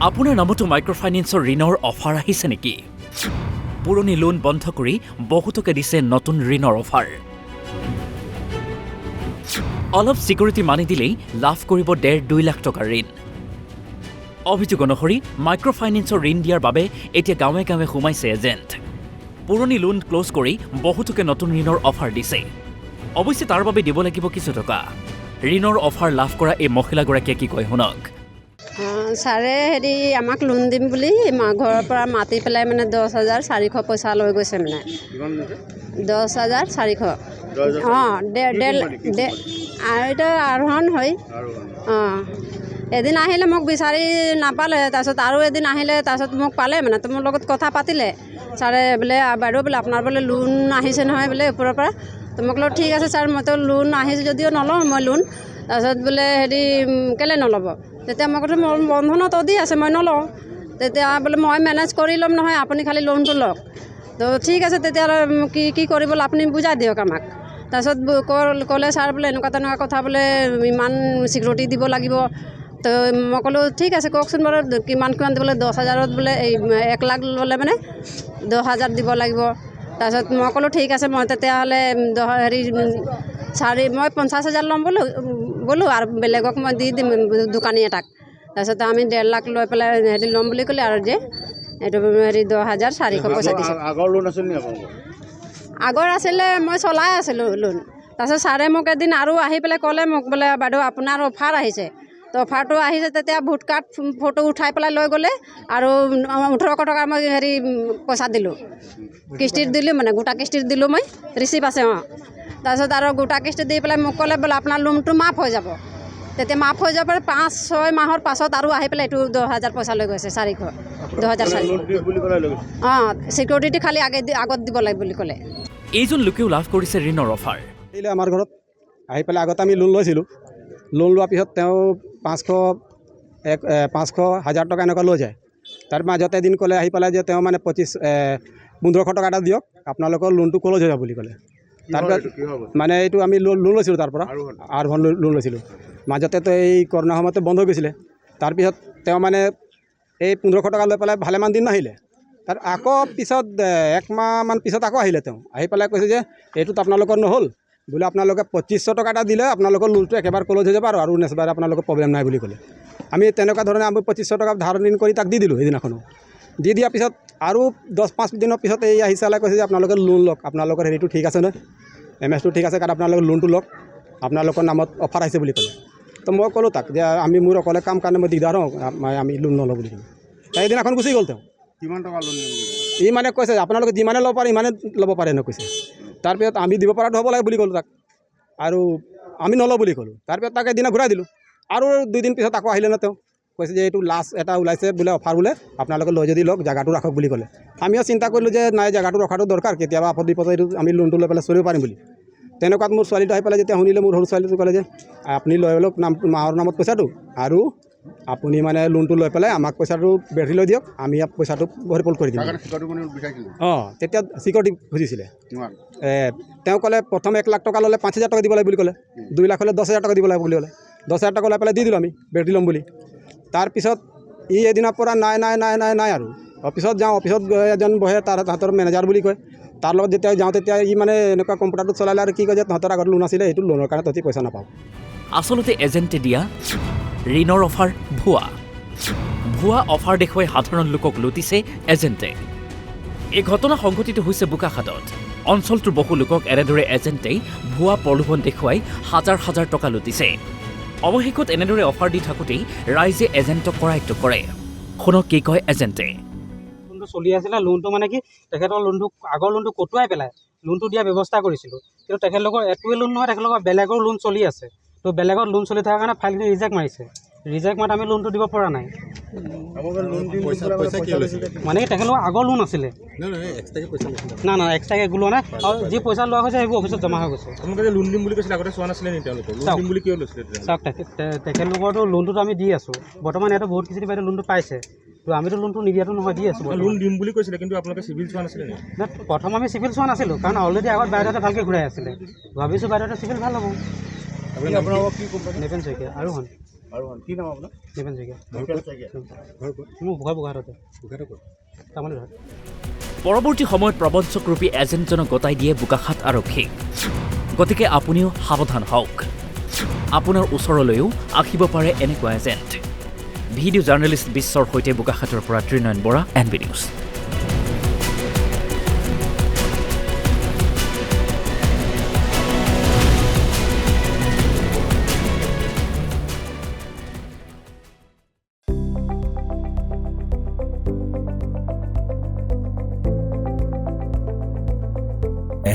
আপোনাৰ নামতো মাইক্ৰ'ফাইনেন্সৰ ঋণৰ অফাৰ আহিছে নেকি? পুৰণি লোন বন্ধ কৰি বহুতকে দিছে নতুন ঋণৰ অফাৰ। অলপ ছিকিউৰিটি মানি দিলেই লাভ কৰিব 1.5-2 লাখ টকাৰ ঋণ। অভিযোগ অনুসৰি মাইক্ৰ'ফাইনেন্সৰ ঋণ দিয়াৰ বাবে এতিয়া গাঁৱে গাঁৱে সোমাইছে এজেণ্ট। পুৰণি লোন ক্ল'জ কৰি বহুতকে নতুন ঋণৰ অফাৰ দিছে। অৱশ্যে তাৰ বাবে দিব লাগিব কিছু টকা। ঋণৰ অফাৰ লাভ কৰা এই মহিলাগৰাকীয়ে কি কয় শুনক। ছাৰে আমাক লোন দিম বুলি ঘৰৰ পৰা মাতি পেলাই মানে 10,400 পইচা লৈ গৈছে মানে 10,400 আৰু এটা আৰোহণ হয়। এদিন আহিলে মোক বিচাৰি নাপালে, তাৰপিছত আৰু এদিন আহিলে, তাৰপিছত মোক পালে মানে তো মোৰ লগত কথা পাতিলে। ছাৰে বোলে বাইদেউ বোলে আপোনাৰ বোলে লোন আহিছে নহয় বোলে ওপৰৰ পৰা। তো মোক ক'লো ঠিক আছে ছাৰ, মইতো লোন আহিছে যদিও নলওঁ মই লোন। তাৰপিছত বোলে কেলৈ নল'ব? তেতিয়া মই কৈছোঁ মোৰ বন্ধনত অধি আছে মই নলওঁ। তেতিয়া বোলে মই মেনেজ কৰি ল'ম নহয়, আপুনি খালি লোনটো লওক। তো ঠিক আছে তেতিয়াহ'লে কি কৰিব আপুনি বুজাই দিয়ক আমাক। তাৰপিছত ক'লে ছাৰ বোলে এনেকুৱা তেনেকুৱা কথা বোলে ইমান ছিকিউৰিটি দিব লাগিব। তো মই ক'লোঁ ঠিক আছে কওকচোন বাৰু কিমান দিব বোলে 10,000ত বোলে 1 লাখ ল'লে মানে 10,000 দিব লাগিব। তাৰপিছত মই ক'লোঁ ঠিক আছে মই তেতিয়াহ'লে মই 50,000 ল'ম বোলো আৰু বেলেগক মই দি দিম দোকানী এটাক। তাৰপিছত আমি 1.5 লাখ লৈ পেলাই ল'ম বুলি ক'লে আৰু যে এইটো 10,400 পইচা দিছোঁ। আগৰ লোন আছিল নি আপোনালোকৰ? আগৰ আছিলে, মই চলাই আছিলোঁ লোন। তাৰপিছত ছাৰে মোক এদিন আৰু আহি পেলাই ক'লে মোক বোলে বাইদেউ আপোনাৰ অফাৰ আহিছে। তো অফাৰটো আহিছে তেতিয়া ভোট কাৰ্ড ফটো উঠাই পেলাই লৈ গ'লে আৰু 1800 টকা মই পইচা দিলোঁ। কিস্তিত দিলোঁ মানে গোটা কিস্তিত দিলোঁ মই, ৰিচিপ্ট আছে তাৰপিছত আৰু গোটা কিস্তি দি পেলাই মোক ক'লে বোলে আপোনাৰ লোনটো মাফ হৈ যাব। তেতিয়া মাফ হৈ যাব 5-6 মাহৰ পাছত আৰু আহি পেলাই এইটো 10,000 পইচা লৈ গৈছে 400 10,400 ছিকিউৰিটি খালি আগত দিব লাগে বুলি ক'লে। এইজন লোকেও লাভ কৰিছে ঋণৰ অফাৰ। আমাৰ ঘৰত আহি পেলাই আগতে আমি লোন লৈছিলোঁ। লোন লোৱাৰ পিছত তেওঁ 500-1,000 টকা এনেকুৱা লৈ যায়। তাৰ মাজতে এদিন ক'লে আহি পেলাই যে তেওঁ মানে 1,500 টকা এটা দিয়ক আপোনালোকৰ লোনটো ক্ল'জ হৈ যাব বুলি ক'লে। তাৰপিছত মানে এইটো আমি লোন লৈছিলোঁ তাৰ পৰা আৰু লোন লৈছিলোঁ। মাজতেতো এই কৰোণা সময়তে বন্ধ হৈ গৈছিলে। তাৰপিছত তেওঁ মানে এই 1,500 টকা লৈ পেলাই ভালেমান দিন নাহিলে। তাৰ আকৌ পিছত 1 মাহমান পিছত আকৌ আহিলে। তেওঁ আহি পেলাই কৈছে যে এইটোত আপোনালোকৰ নহ'ল বোলে, আপোনালোকে 2,500 টকা এটা দিলে আপোনালোকৰ লোনটো একেবাৰে ক্ল'জ হৈ যাব আৰু নেক্সট বাৰে আপোনালোকৰ প্ৰব্লেম নাই বুলি ক'লে। আমি তেনেকুৱা ধৰণে আমি 2,500 টকা ধাৰ ঋণ কৰি তাক দি দিলোঁ। সেইদিনাখনো দি দিয়াৰ পিছত আৰু 10-5 দিনৰ পিছত এই আহি চালে কৈছে যে আপোনালোকে লোন লওক, আপোনালোকৰ হেৰিটো ঠিক আছে নহয়, MSটো ঠিক আছে কাৰণ আপোনালোকে লোনটো লওক, আপোনালোকৰ নামত অফাৰ আহিছে বুলি ক'লে। তো মই ক'লোঁ তাক যে মোৰ অকলে কাম কাৰণে মই দিগদাৰ হওঁ, আমি লোন নলওঁ বুলি ক'লোঁ। সেইদিনাখন গুচি গ'ল। তেওঁ কিমান টকা লোন ই মানে কৈছে আপোনালোকে যিমানে ল'ব পাৰে ইমানে ল'ব পাৰে এনেকৈ কৈছে। তাৰপিছত আমি দিব পৰাটো হ'ব লাগে বুলি ক'লোঁ তাক, আৰু আমি নলওঁ বুলি ক'লোঁ। তাৰপিছত তাক এদিনা ঘূৰাই দিলোঁ। আৰু 2 দিন পিছত আকৌ আহিলে ন, তেওঁ কৈছে যে এইটো লাষ্ট এটা ওলাইছে বোলে অফাৰ বোলে, আপোনালোকে লৈ যদি লওক জেগাটো ৰাখক বুলি ক'লে। আমিও চিন্তা কৰিলোঁ যে নাই জেগাটো ৰখাটো দৰকাৰ, কেতিয়াবা আপদ বিপদ এইটো আমি লোনটো লৈ পেলাই চলিব পাৰিম বুলি। তেনেকুৱাত মোৰ ছোৱালীটো আহি পেলাই যেতিয়া শুনিলে, মোৰ সৰু ছোৱালীটো ক'লে যে আপুনি লৈ লওক মাৰ নামত পইচাটো, আৰু আপুনি মানে লোনটো লৈ পেলাই আমাক পইচাটো বেৰি লৈ দিয়ক, আমি পইচাটো ভৰিপূৰ কৰি দিম। তেতিয়া ছিকিউৰিটি খুজিছিলে। তেওঁ ক'লে প্ৰথম 1 লাখ টকা ল'লে 5,000 টকা দিব লাগে বুলি ক'লে, 2 লাখ হ'লে 10,000 টকা দিব লাগে বুলি ক'লে। 10,000 টকা লৈ পেলাই দি দিলোঁ আমি বেৰি ল'ম বুলি। তাৰপিছত এদিনৰ পৰা নাই আৰু অফিচত যাওঁ, অফিচত এজন বহে তাহাঁতৰ মেনেজাৰ বুলি কয়, তাৰ লগত যেতিয়া যাওঁ তেতিয়া মানে এনেকুৱা কম্পিউটাৰটো চলালে আৰু কি কয় যে তহঁতৰ আগত লোন আছিলে, সেইটো লোনৰ কাৰণে তহঁতি পইচা নাপাওঁ। আচলতে এজেণ্টে দিয়া ঋণৰ অফাৰ ভুৱা অফাৰ দেখুৱাই সাধাৰণ লোকক লুটিছে এজেণ্টে। এই ঘটনা সংঘটিত হৈছে বোকাখাতত। অঞ্চলটোৰ বহু লোকক এনেদৰে এজেণ্টেই ভুৱা প্ৰলোভন দেখুৱাই হাজাৰ টকা লুটিছে। অৱশেষত এনেদৰে অফাৰ দি থাকোঁতেই ৰাইজে এজেণ্টক কৰায়ত্ব কৰে। শুনক কি কয় এজেণ্টে। লোনটো চলি আছিলে, লোনটো মানে কি তেখেতৰ আগৰ লোনটো কটুৱাই পেলাই লোনটো দিয়া ব্যৱস্থা কৰিছিলোঁ। কিন্তু তেখেতলোকৰ একোৱে লোন নহয়, তেখেতলোকৰ বেলেগৰ লোন চলি আছে। তো বেলেগত লোন চলি থকাৰ কাৰণে ফাইলখিনি ৰিজেক্ট মাৰিছে। ৰিজেক্ট মাৰি আমি লোনটো দিব পৰা নাই। মানে তেখেতলোকৰ আগৰ লোন আছিলে, না এক্সট্ৰাকৈ একো লোৱা নাই, আৰু যি পইচা লোৱা হৈছে সেইবোৰ অফিচত জমা হৈ গৈছে। লোন দিম বুলি কৈছিলে, আগতে চোৱা নাছিলে নি তেওঁলোকে? লোন দিম বুলি কিয় লৈছিলে? চাওক তেখেতলোকৰতো লোনটোতো আমি দি আছোঁ। বৰ্তমান ইয়াতো বহুত কিছু বাইদেউ লোনটো পাইছে, তো আমিতো লোনটো নিদিয়াটো নহয়, দি আছোঁ। লোন দিম বুলি কৈছিলে, কিন্তু আপোনালোকে চিভিল চোৱা নাছিলে নি? প্ৰথম আমি চিভিল চোৱা নাছিলোঁ, কাৰণ অলৰেডি আগত বাইদেউহঁতে ভালকৈ ঘূৰাই আছিলে। ভাবিছোঁ বাইদেউহঁতে চিভিল ভাল হ'ব। আপোনালোকৰ কি কোম্পানী? নিপেন শইকীয়া আৰু আৰু কি নাম আপোনাৰ? নিপেন শইকীয়া মোৰ বোকাহাটতে তামোলী ঘৰ পৰৱৰ্তী সময়ত প্ৰবঞ্চকৰূপী এজেণ্টজনক গতাই দিয়ে বোকাখাত আৰক্ষীক। গতিকে আপুনিও সাৱধান হওক। আপোনাৰ ওচৰলৈও আহিব পাৰে এনেকুৱা এজেণ্ট। ভিডিঅ' জাৰ্নেলিষ্ট বিশ্বৰ সৈতে বোকাখাতৰ পৰা Trinayan Bora, NB news.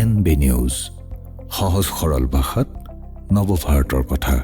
NB news, সহজ সৰল ভাষাত নৱভাৰতৰ কথা।